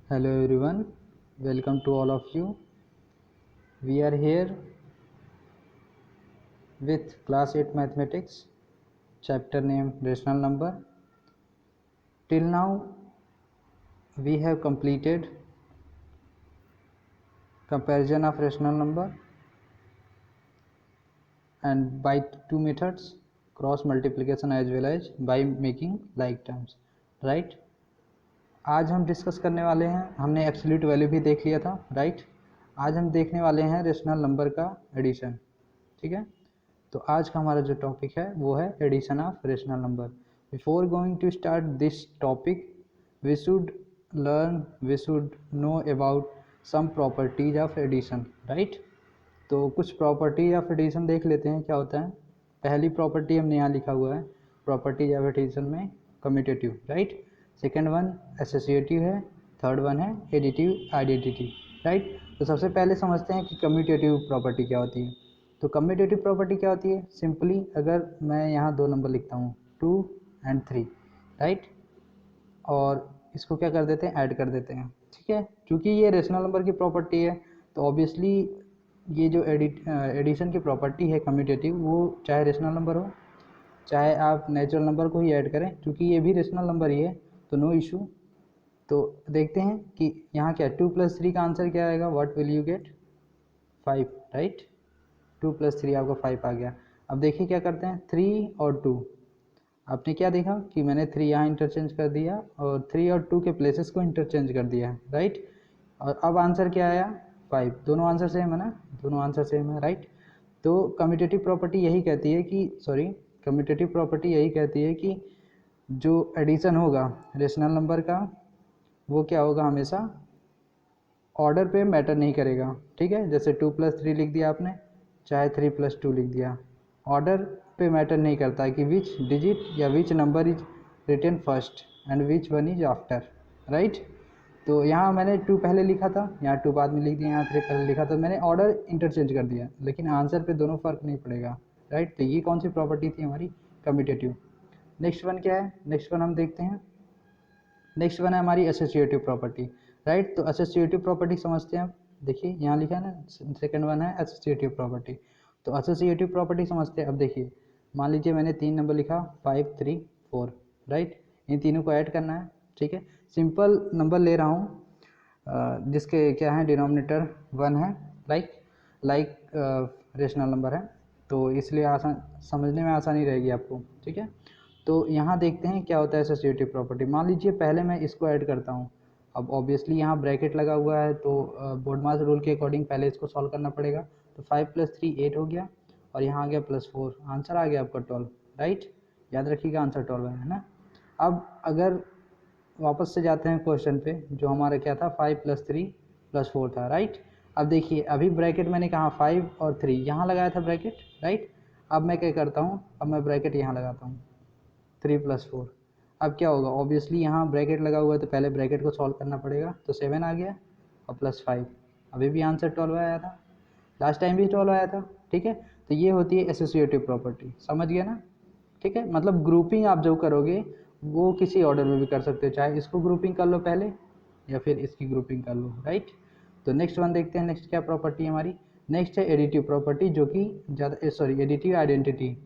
Hello everyone, welcome to all of you. We are here with class 8 mathematics, chapter name rational number. Till now we have completed comparison of rational number and by two methods, cross multiplication as well as by making like terms, right? आज हम discuss करने वाले हैं, हमने absolute value भी देख लिया था, राइट? आज हम देखने वाले हैं रेशनल नंबर का एडिशन, ठीक है? तो आज का हमारा जो टॉपिक है वो है addition of rational number. Before going to start this topic we should learn, we should know about some properties of addition, right? तो कुछ प्रॉपर्टी ऑफ एडिशन देख लेते हैं क्या होता है। पहली प्रॉपर्टी हमने यहाँ लिखा हुआ है, प्रॉपर्टीज ऑफ एडिशन में commutative, right? Second one associative है, थर्ड वन है एडिटिव आइडेंटिटी, राइट? तो सबसे पहले समझते हैं कि कम्यूटेटिव प्रॉपर्टी क्या होती है। तो कम्यूटेटिव प्रॉपर्टी क्या होती है? सिंपली अगर मैं यहाँ दो नंबर लिखता हूँ 2 and 3, राइट, और इसको क्या कर देते हैं, ऐड कर देते हैं, ठीक है? क्योंकि ये रेशनल नंबर की प्रॉपर्टी है तो ऑब्वियसली ये जो एडिशन की प्रॉपर्टी है कम्यूटेटिव, वो चाहे रेशनल नंबर हो चाहे आप नेचुरल नंबर को ही ऐड करें, क्योंकि ये भी रेशनल नंबर ही है तो नो इशू। तो देखते हैं कि यहाँ क्या 2 + 3 का आंसर क्या आएगा, what will you get? 5, right? 2 + 3 आपका 5 आ गया। अब देखिए क्या करते हैं, 3 और 2, आपने क्या देखा कि मैंने 3 यहाँ इंटरचेंज कर दिया और 3 और 2 के प्लेसेस को इंटरचेंज कर दिया, राइट? और अब आंसर क्या आया? 5। दोनों आंसर सेम है ना, दोनों आंसर सेम है, राइट? तो कम्यूटेटिव प्रॉपर्टी यही कहती है कि कम्यूटेटिव प्रॉपर्टी यही कहती है कि जो एडिशन होगा रेशनल नंबर का वो क्या होगा, हमेशा ऑर्डर पे मैटर नहीं करेगा, ठीक है? जैसे 2 + 3 लिख दिया आपने, चाहे 3 + 2 लिख दिया, ऑर्डर पे मैटर नहीं करता है कि विच डिजिट या which number is written first and which one is after, right? तो यहाँ मैंने 2 पहले लिखा था, यहाँ 2 बाद में लिख दिया, यहाँ 3 पहले लिखा था, मैंने ऑर्डर इंटरचेंज कर दिया, लेकिन आंसर पे दोनों फर्क नहीं पड़ेगा, राइट? तो ये कौन सी प्रॉपर्टी थी हमारी? कम्यूटेटिव। नेक्स्ट वन क्या है? नेक्स्ट वन हम देखते हैं, नेक्स्ट वन है हमारी एसोसिएटिव प्रॉपर्टी, राइट? तो एसोसिएटिव प्रॉपर्टी समझते हैं। अब देखिए यहाँ लिखा है ना, सेकंड वन है एसोसिएटिव प्रॉपर्टी। तो एसोसिएटिव प्रॉपर्टी समझते हैं। अब देखिए मान लीजिए मैंने 3 नंबर लिखा 5 3 4, राइट? इन तीनों को ऐड करना है, ठीक है? सिंपल नंबर ले रहा हूँ जिसके क्या है, डिनोमिनेटर 1 है, लाइक रेशनल नंबर है, तो इसलिए आसान, समझने में आसानी रहेगी आपको, ठीक है? तो यहाँ देखते हैं क्या होता है एसोसिएटिव प्रॉपर्टी। मान लीजिए पहले मैं इसको ऐड करता हूँ, अब ऑब्वियसली यहाँ ब्रैकेट लगा हुआ है तो बोर्डमास रूल के अकॉर्डिंग पहले इसको सॉल्व करना पड़ेगा। तो 5 + 3 8 हो गया और यहाँ आ गया +4, आंसर आ गया आपका 12, राइट? याद रखिएगा आंसर 12 है ना। अब अगर वापस से जाते हैं क्वेश्चन पे, जो हमारा क्या था, 5 + 3 + 4 था, राइट? अब देखिए अभी ब्रैकेट मैंने कहा 5 और 3 यहाँ लगाया था ब्रैकेट, राइट? अब मैं क्या करता हूँ, अब मैं ब्रैकेट यहाँ लगाता हूँ 3 + 4। अब क्या होगा, ऑब्वियसली यहाँ ब्रैकेट लगा हुआ है तो पहले ब्रैकेट को सॉल्व करना पड़ेगा, तो 7 आ गया और +5, अभी भी आंसर 12 आया था, लास्ट टाइम भी 12 आया था, ठीक है? तो ये होती है एसोसिएटिव प्रॉपर्टी, समझ गए ना? ठीक है, मतलब ग्रुपिंग आप जो करोगे वो किसी ऑर्डर में भी कर सकते हो, चाहे इसको ग्रुपिंग कर लो पहले या फिर इसकी ग्रुपिंग कर लो, राइट? तो नेक्स्ट वन देखते हैं, नेक्स्ट क्या प्रॉपर्टी है हमारी। नेक्स्ट है एडिटिव प्रॉपर्टी, जो कि ज़्यादा एडिटिव आइडेंटिटी,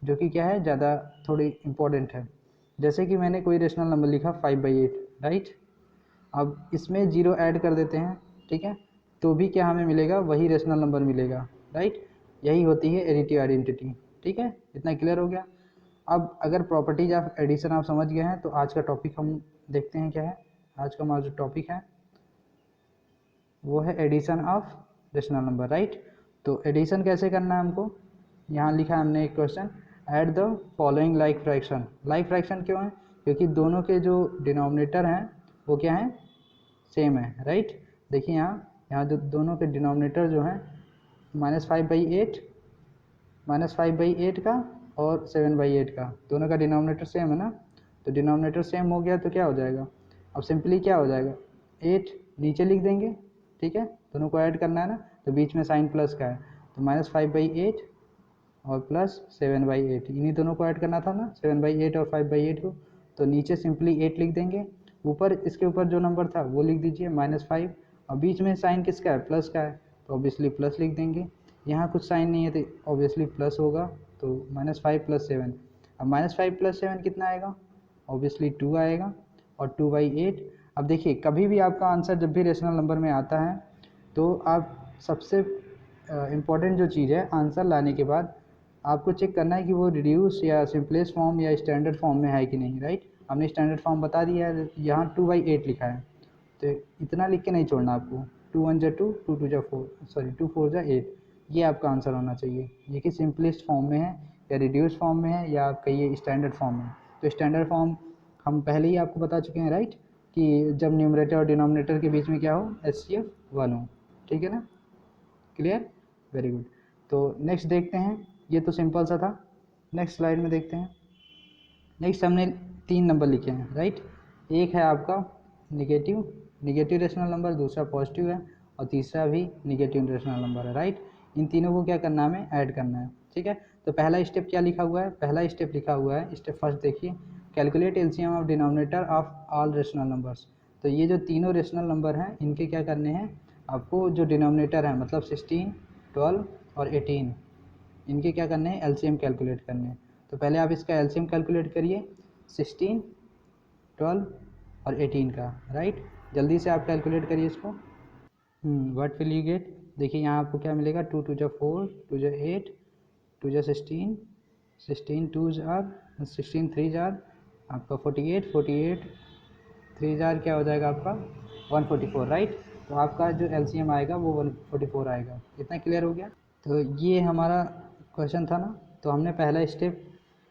जो कि क्या है, ज़्यादा थोड़ी इंपॉर्टेंट है। जैसे कि मैंने कोई रेशनल नंबर लिखा 5/8, राइट? अब इसमें 0 ऐड कर देते हैं, ठीक है? तो भी क्या हमें मिलेगा, वही रेशनल नंबर मिलेगा, राइट? यही होती है एडिटिव आइडेंटिटी, ठीक है? इतना क्लियर हो गया। अब अगर प्रॉपर्टीज ऑफ एडिशन आप समझ गए हैं तो आज का टॉपिक हम देखते हैं क्या है। आज का हमारा जो टॉपिक है वो है addition of rational number, right? तो एडिशन कैसे करना है हमको, यहाँ लिखा है हमने एक question, add the following like fraction. Like fraction क्यों है? क्योंकि दोनों के जो डिनोमिनेटर हैं वो क्या है, सेम है, राइट? देखिए यहाँ यहाँ जो दोनों के डिनोमिनेटर जो हैं, -5/8 का और 7/8 का, दोनों का डिनोमिनेटर सेम है ना। तो डिनोमिनेटर सेम हो गया तो क्या हो जाएगा, अब सिंपली क्या हो जाएगा, 8 नीचे लिख देंगे, ठीक है? दोनों को ऐड करना है ना, तो बीच में साइन प्लस का है, तो -5/8 और +7/8, इन्हीं दोनों को ऐड करना था ना, 7/8 और 5/8 को। तो नीचे सिंपली 8 लिख देंगे ऊपर इसके ऊपर जो नंबर था वो लिख दीजिए -5, और बीच में साइन किसका है, प्लस का है, तो ऑब्वियसली प्लस लिख देंगे। यहाँ कुछ साइन नहीं है तो ऑब्वियसली प्लस होगा, तो -5 + 7। अब -5 + 7 कितना आएगा, ऑब्वियसली 2 आएगा, और 2/8। अब देखिए कभी भी आपका आंसर जब भी रेशनल नंबर में आता है तो आप सबसे इम्पॉर्टेंट जो चीज़ है, आंसर लाने के बाद आपको चेक करना है कि वो रिड्यूस या सिंपलेस्ट फॉर्म या स्टैंडर्ड फॉर्म में है कि नहीं, राइट। हमने स्टैंडर्ड फॉर्म बता दिया है, यहाँ 2/8 लिखा है, तो इतना लिख के नहीं छोड़ना आपको। 2 1 × 2, 2 2 4, सॉरी 2 4 8, ये आपका आंसर होना चाहिए। ये कि सिंपलेस्ट फॉर्म में है या रिड्यूस फॉर्म में है या आप कहिए स्टैंडर्ड फॉर्म में। तो स्टैंडर्ड फॉर्म हम पहले ही आपको बता चुके हैं, राइट, कि जब न्यूमरेटर और डिनोमिनेटर के बीच में क्या हो, HCF 1 हो, ठीक है ना, क्लियर, वेरी गुड। तो नेक्स्ट देखते हैं, ये तो सिंपल सा था। नेक्स्ट स्लाइड में देखते हैं। नेक्स्ट हमने 3 नंबर लिखे हैं, राइट। एक है आपका निगेटिव रेशनल नंबर, दूसरा पॉजिटिव है, और तीसरा भी निगेटिव रेशनल नंबर है, राइट। इन तीनों को क्या करना है, हमें ऐड करना है, ठीक है। तो पहला स्टेप क्या लिखा हुआ है, पहला स्टेप लिखा हुआ है, स्टेप फर्स्ट देखिए, calculate LCM of denominator of all rational numbers. तो ये जो तीनों रेशनल नंबर हैं इनके क्या करने हैं, आपको जो डिनोमिनेटर है मतलब 16, 12 और 18, इनके क्या करने हैं, एलसीएम कैलकुलेट करने हैं। तो पहले आप इसका एलसीएम कैलकुलेट करिए, 16, 12 और 18 का, राइट। जल्दी से आप कैलकुलेट करिए इसको। व्हाट विल यू गेट, देखिए यहाँ आपको क्या मिलेगा, 2 2 × 4, 2 × 8, 2 × 16, 16 2 जार, 16 3 जार आपका 48, 48 3 जार क्या हो जाएगा आपका 144, राइट। तो आपका जो एलसीएम आएगा वो 144 आएगा। इतना क्लियर हो गया। तो ये हमारा क्वेश्चन था ना, तो हमने पहला स्टेप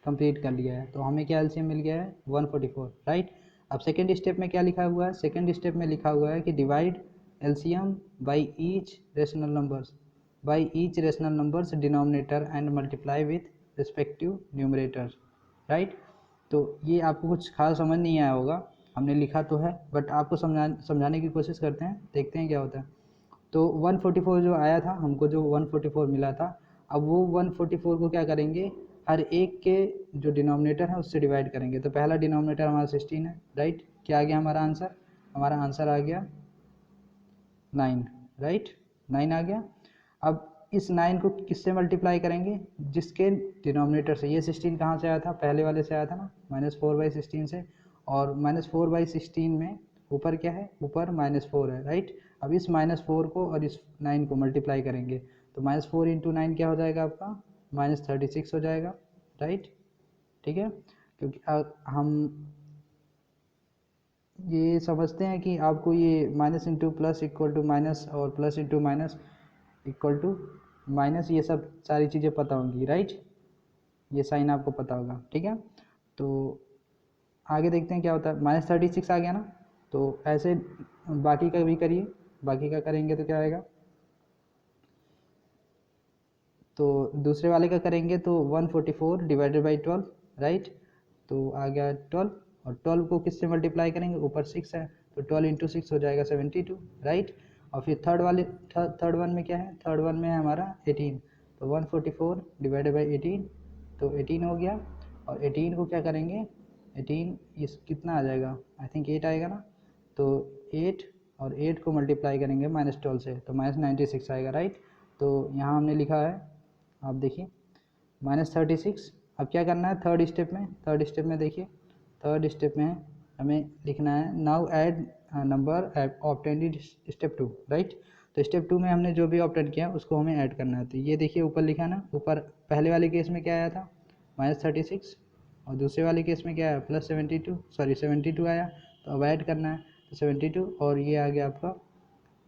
कंप्लीट कर लिया है, तो हमें क्या एलसीएम मिल गया है 144, राइट। अब सेकेंड स्टेप में क्या लिखा हुआ है, सेकेंड स्टेप में लिखा हुआ है कि divide LCM by each rational numbers denominator and multiply with respective numerator, right. तो ये आपको कुछ खास समझ नहीं आया होगा, हमने लिखा तो है बट आपको समझाने की कोशिश करते हैं, देखते हैं क्या होता है। तो 144 जो आया था, हमको जो 144 मिला था, अब वो 144 को क्या करेंगे, हर एक के जो डिनोमिनेटर है उससे डिवाइड करेंगे। तो पहला डिनोमिनेटर हमारा 16 है, राइट। क्या आ गया हमारा आंसर, हमारा आंसर आ गया 9, राइट, 9 आ गया। अब इस 9 को किससे मल्टीप्लाई करेंगे, जिसके डिनोमिनेटर से, ये 16 कहाँ से आया था, पहले वाले से आया था ना, -4/16 से, और -4/16 में ऊपर क्या है, ऊपर -4 है, राइट। अब इस -4 को और इस 9 को मल्टीप्लाई करेंगे, तो -4 × 9 क्या हो जाएगा आपका, -36 हो जाएगा, राइट, ठीक है। क्योंकि हम ये समझते हैं कि आपको ये minus into plus equal to minus और plus into minus equal to minus, ये सब सारी चीज़ें पता होंगी, राइट, ये साइन आपको पता होगा, ठीक है। तो आगे देखते हैं क्या होता है, -36 आ गया ना, तो ऐसे बाकी का भी करिए, बाकी का करेंगे तो क्या आएगा, तो दूसरे वाले का करेंगे तो 144 डिवाइडेड बाई 12, राइट। तो आ गया 12, और 12 को किससे मल्टीप्लाई करेंगे, ऊपर 6 है, तो 12 × 6 हो जाएगा 72, राइट। और फिर थर्ड वन में क्या है, थर्ड वन में है हमारा 18, तो 144 डिवाइडेड बाई 18, तो 18 हो गया। और 18 को क्या करेंगे, 18 इस कितना आ जाएगा, आई थिंक 8 आएगा ना, तो 8 और 8 को मल्टीप्लाई करेंगे -12 से, तो -96 आएगा, राइट। तो यहाँ हमने लिखा है, आप देखिए -36। अब क्या करना है थर्ड स्टेप में देखिए, थर्ड स्टेप में हमें लिखना है, now add number obtained step 2, right. तो स्टेप 2 में हमने जो भी ऑब्टेन किया उसको हमें ऐड करना है। तो ये देखिए ऊपर लिखा ना, ऊपर पहले वाले केस में क्या आया था -36, और दूसरे वाले केस में क्या आया +72 आया, तो अब ऐड करना है, तो 72 और ये आ गया आपका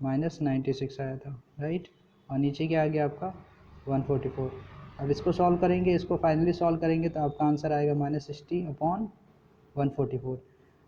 -96 आया था, राइट। और नीचे क्या आ गया आपका 144। अब इसको सॉल्व करेंगे, इसको फाइनली सॉल्व करेंगे तो आपका आंसर आएगा -60/144।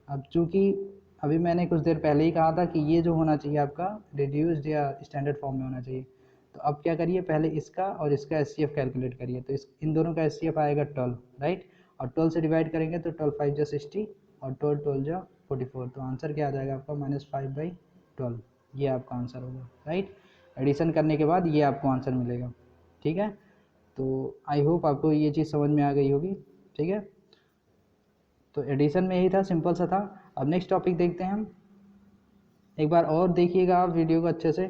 अब चूँकि अभी मैंने कुछ देर पहले ही कहा था कि ये जो होना चाहिए आपका रिड्यूस्ड या स्टैंडर्ड फॉर्म में होना चाहिए, तो अब क्या करिए, पहले इसका और इसका HCF कैलकुलेट करिए। तो इन दोनों का HCF आएगा 12, राइट, और 12 से डिवाइड करेंगे तो 12 5 × 60 और 12 12 × 44, तो आंसर क्या आ जाएगा आपका -5/12, ये आपका आंसर होगा, राइट। एडिशन करने के बाद ये आपको आंसर मिलेगा, ठीक है। तो आई होप आपको ये चीज़ समझ में आ गई होगी, ठीक है। तो एडिशन में यही था, सिंपल सा था। अब नेक्स्ट टॉपिक देखते हैं हम। एक बार और देखिएगा आप वीडियो को अच्छे से।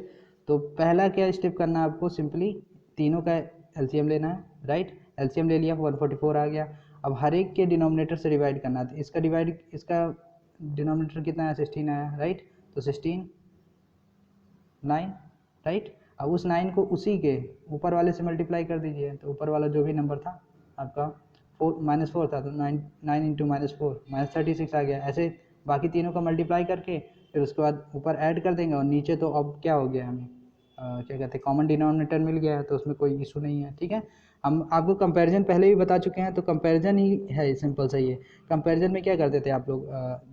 तो पहला क्या स्टेप करना है आपको, सिंपली तीनों का एलसीएम लेना है, राइट। एलसीएम ले लिया, 144 आ गया। अब हर एक के डिनोमिनेटर से डिवाइड करना है। इसका डिनोमिनेटर कितना है, 16 आया, राइट। तो 16 9, राइट। अब उस 9 को उसी के ऊपर वाले से मल्टीप्लाई कर दीजिए। तो ऊपर वाला जो भी नंबर था आपका -4 था, तो 9 इंटू -4 -36 आ गया। ऐसे बाकी तीनों का मल्टीप्लाई करके फिर उसके बाद ऊपर ऐड कर देंगे। और नीचे तो अब क्या हो गया, हमें क्या कहते हैं, कॉमन डिनोमिनेटर मिल गया है, तो उसमें कोई इशू नहीं है, ठीक है। हम आपको कंपैरिजन पहले भी बता चुके हैं, तो कंपैरिजन ही है, सिंपल सा ही है। कंपैरिजन में क्या करते थे आप लोग,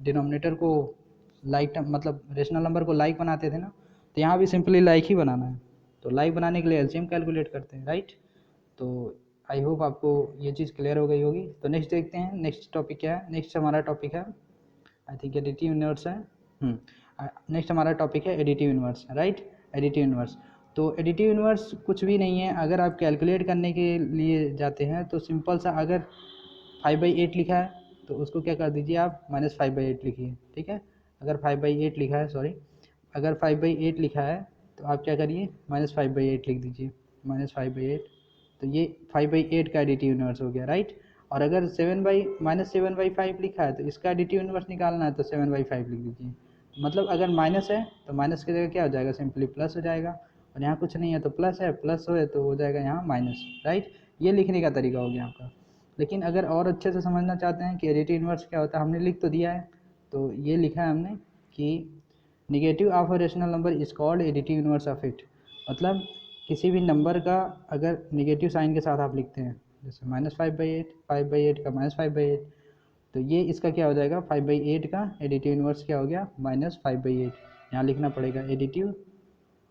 डिनोमिनेटर को लाइक मतलब रेशनल नंबर को लाइक बनाते थे ना, तो यहाँ भी सिंपली लाइक ही बनाना है। तो लाइक बनाने के लिए एलसीएम कैलकुलेट करते हैं, राइट। तो आई होप आपको ये चीज़ क्लियर हो गई होगी। तो नेक्स्ट देखते हैं, नेक्स्ट टॉपिक क्या है। नेक्स्ट हमारा टॉपिक है, आई थिंक एडिटिव इनवर्स है। नेक्स्ट हमारा टॉपिक है additive inverse, right. Additive inverse, तो एडिटिव इनवर्स कुछ भी नहीं है। अगर आप कैलकुलेट करने के लिए जाते हैं तो सिंपल सा, अगर 5/8 लिखा है तो उसको क्या कर दीजिए आप, -5/8 लिखिए, ठीक है। अगर 5/8 लिखा है, सॉरी, अगर 5/8 लिखा है तो आप क्या करिए, -5/8 लिख दीजिए, -5/8। तो ये 5/8 का एडिटिव इनवर्स हो गया, राइट। और अगर -7/5 लिखा है तो इसका एडिटिव इनवर्स निकालना है, तो 7/5 लिख दीजिए। मतलब अगर माइनस है तो माइनस की जगह क्या हो जाएगा, सिंपली प्लस हो जाएगा। और यहाँ कुछ नहीं है तो प्लस है, प्लस हो तो हो जाएगा यहाँ माइनस, राइट। ये लिखने का तरीका हो गया आपका। लेकिन अगर और अच्छे से समझना चाहते हैं कि एडिटिव इनवर्स क्या होता है, हमने लिख तो दिया है। तो ये लिखा है हमने कि negative of a rational number is called additive inverse of it. मतलब किसी भी नंबर का अगर निगेटिव साइन के साथ आप लिखते हैं, जैसे -5/8, 5/8 का -5/8, तो ये इसका क्या हो जाएगा, 5/8 का एडिटिव इनवर्स क्या हो गया, -5/8। यहाँ लिखना पड़ेगा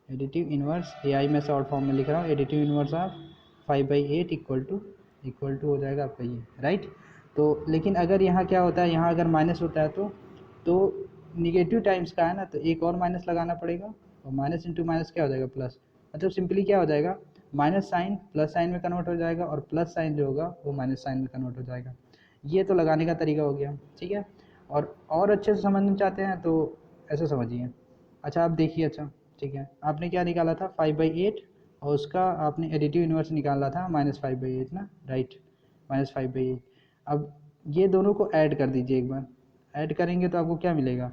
एडिटिव इनवर्स, AI में शॉर्ट फॉर्म में लिख रहा हूँ, additive inverse of 5/8 equal to हो जाएगा आपका ये, राइट। तो लेकिन अगर यहाँ क्या होता है, यहाँ अगर माइनस होता है तो निगेटिव टाइम्स का है ना, तो एक और माइनस लगाना पड़ेगा। और माइनस इंटू माइनस क्या हो जाएगा, प्लस। मतलब सिंपली क्या हो जाएगा, माइनस साइन प्लस साइन में कन्वर्ट हो जाएगा, और प्लस साइन जो होगा वो माइनस साइन में कन्वर्ट हो जाएगा। ये तो लगाने का तरीका हो गया, ठीक है। और अच्छे से समझना चाहते हैं तो ऐसे समझिए। अच्छा आप देखिए, अच्छा ठीक है, आपने क्या निकाला था, 5/8, और उसका आपने एडिटिव इनवर्स निकाला था -5/8 ना, राइट, -5/8। अब ये दोनों को ऐड कर दीजिए एक बार। ऐड करेंगे तो आपको क्या मिलेगा,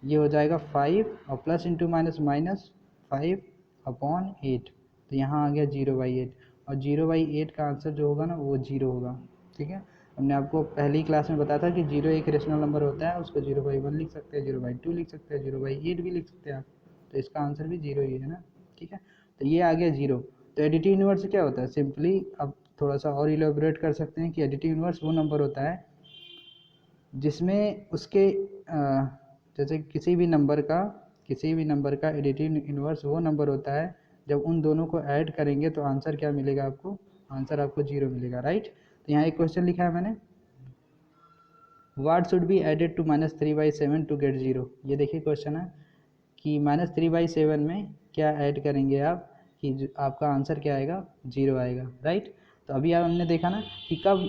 ये हो जाएगा 5 और प्लस इंटू माइनस -5/8। तो यहाँ आ गया 0/8, और 0/8 का आंसर जो होगा ना वो 0 होगा, ठीक है। हमने आपको पहली क्लास में बताया था कि 0 एक रेशनल नंबर होता है, उसको 0/1 लिख सकते हैं, 0/2 लिख सकते हैं, 0/8 भी लिख सकते हैं आप। तो इसका आंसर भी 0 ही है ना, ठीक है। तो ये आ गया 0। तो एडिटिव इनवर्स क्या होता है, सिंपली अब थोड़ा सा और इलेबोरेट कर सकते हैं कि एडिटिव इनवर्स वो नंबर होता है जिसमें उसके जैसे किसी भी नंबर का एडिटिव इनवर्स वो नंबर होता है जब उन दोनों को ऐड करेंगे तो आंसर क्या मिलेगा आपको, आंसर आपको 0 मिलेगा, राइट। तो यहाँ एक क्वेश्चन लिखा है मैंने, what should be added to -3/7 to get 0। ये देखिए क्वेश्चन है कि -3/7 में क्या ऐड करेंगे आप कि आपका आंसर क्या आएगा, 0 आएगा, राइट। तो अभी हमने देखा ना कि कब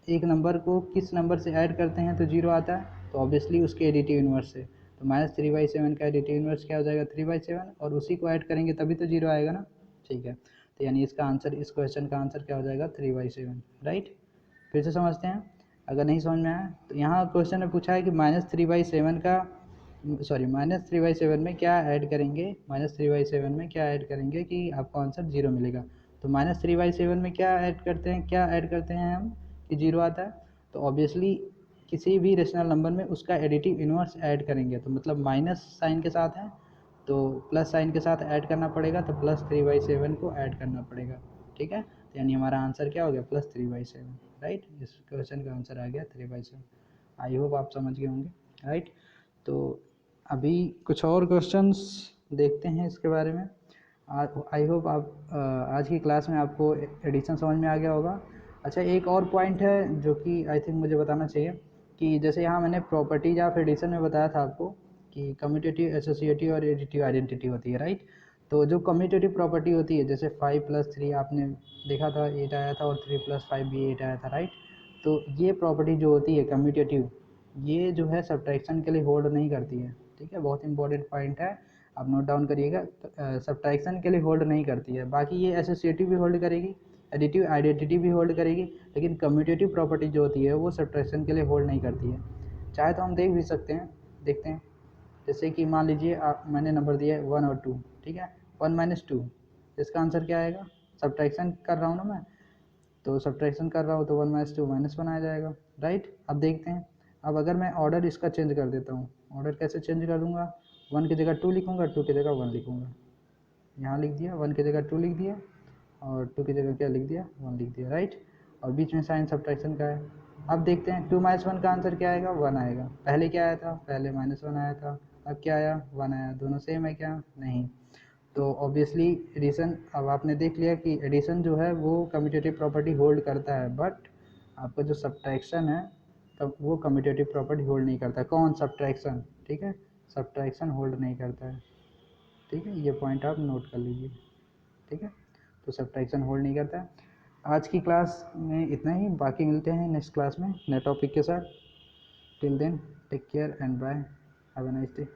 एक नंबर को किस नंबर से ऐड करते हैं तो 0 आता है, तो ऑब्वियसली उसके एडिटिव इनवर्स से। तो -3/7 का एडिटिव इनवर्स क्या हो जाएगा, 3/7, और उसी को ऐड करेंगे तभी तो 0 आएगा ना, ठीक है। तो यानी इसका आंसर, इस क्वेश्चन का आंसर क्या हो जाएगा, 3/7, राइट। फिर से समझते हैं, अगर नहीं समझ में आया तो यहाँ क्वेश्चन में पूछा है कि -3/7 का -3/7 में क्या ऐड करेंगे, -3/7 में क्या ऐड करेंगे कि आपको आंसर 0 मिलेगा। तो -3/7 में क्या ऐड करते हैं हम कि 0 आता है। तो ऑब्वियसली किसी भी रेशनल नंबर में उसका एडिटिव इनवर्स ऐड करेंगे, तो मतलब माइनस साइन के साथ है तो प्लस साइन के साथ ऐड करना पड़ेगा, तो +3/7 को ऐड करना पड़ेगा, ठीक है। तो यानी हमारा आंसर क्या हो गया, +3/7, राइट। इस क्वेश्चन का आंसर आ गया 3/7। आई होप आप समझ गए होंगे, राइट। तो अभी कुछ और क्वेश्चंस देखते हैं इसके बारे में। आई होप आप आज की क्लास में आपको एडिशन समझ में आ गया होगा। अच्छा एक और पॉइंट है जो कि आई थिंक मुझे बताना चाहिए कि जैसे यहाँ मैंने प्रॉपर्टीज ऑफ एडिशन में बताया था आपको कि कम्यूटेटिव, एसोसिएटिव और एडिटिव आइडेंटिटी होती है, राइट। तो जो कम्यूटेटिव प्रॉपर्टी होती है, जैसे 5 + 3 आपने देखा था 8 आया था, और 3 + 5 भी 8 आया था, राइट। तो ये प्रॉपर्टी जो होती है कम्यूटेटिव, ये जो है सब्ट्रैक्शन के लिए होल्ड नहीं करती है, ठीक है, बहुत इंपॉर्टेंट पॉइंट है, आप नोट डाउन करिएगा। सब्ट्रैक्शन के लिए होल्ड नहीं करती है, बाकी ये एसोसिएटिव भी होल्ड करेगी, एडिटिव आइडेंटिटी भी होल्ड करेगी, लेकिन कम्यूटेटिव प्रॉपर्टी जो होती है वो सब्ट्रैक्शन के लिए होल्ड नहीं करती है। चाहे तो हम देख भी सकते हैं, देखते हैं। जैसे कि मान लीजिए आप, मैंने नंबर दिया है 1 और 2, ठीक है, 1 माइनस 2, इसका आंसर क्या आएगा? सब्ट्रैक्शन कर रहा हूँ ना मैं, तो सब्ट्रैक्शन कर रहा हूँ तो 1 माइनस 2 -1 आ जाएगा, राइट। अब देखते हैं, अब अगर मैं ऑर्डर इसका चेंज कर देता हूँ, ऑर्डर कैसे चेंज कर दूँगा? 1 की जगह 2 लिखूँगा, 2 की जगह 1 लिखूँगा, यहाँ लिख दिया, 1 की जगह 2 लिख दिया और 2 की जगह क्या लिख दिया? 1 लिख दिया, राइट। और बीच में साइन सब्ट्रैक्शन का है। अब देखते हैं 2 - 1 का आंसर क्या आएगा? 1 आएगा। पहले क्या आया था? पहले -1 आया था, अब क्या आया? 1 आया। दोनों सेम है क्या? नहीं। तो ऑब्वियसली एडिशन, अब आपने देख लिया कि एडिशन जो है वो कम्यूटेटिव प्रॉपर्टी होल्ड करता है, बट आपका जो सब्ट्रैक्शन है तब वो कम्यूटेटिव प्रॉपर्टी होल्ड नहीं करता। कौन? सब्ट्रैक्शन, ठीक है, सब्ट्रैक्शन होल्ड नहीं करता है, ठीक है, ये पॉइंट आप नोट कर लीजिए, ठीक है। तो सब्ट्रैक्शन होल्ड नहीं करता है। आज की क्लास में इतना ही, बाकी मिलते हैं नेक्स्ट क्लास में नए टॉपिक के साथ। Till then take care and bye, have a nice day.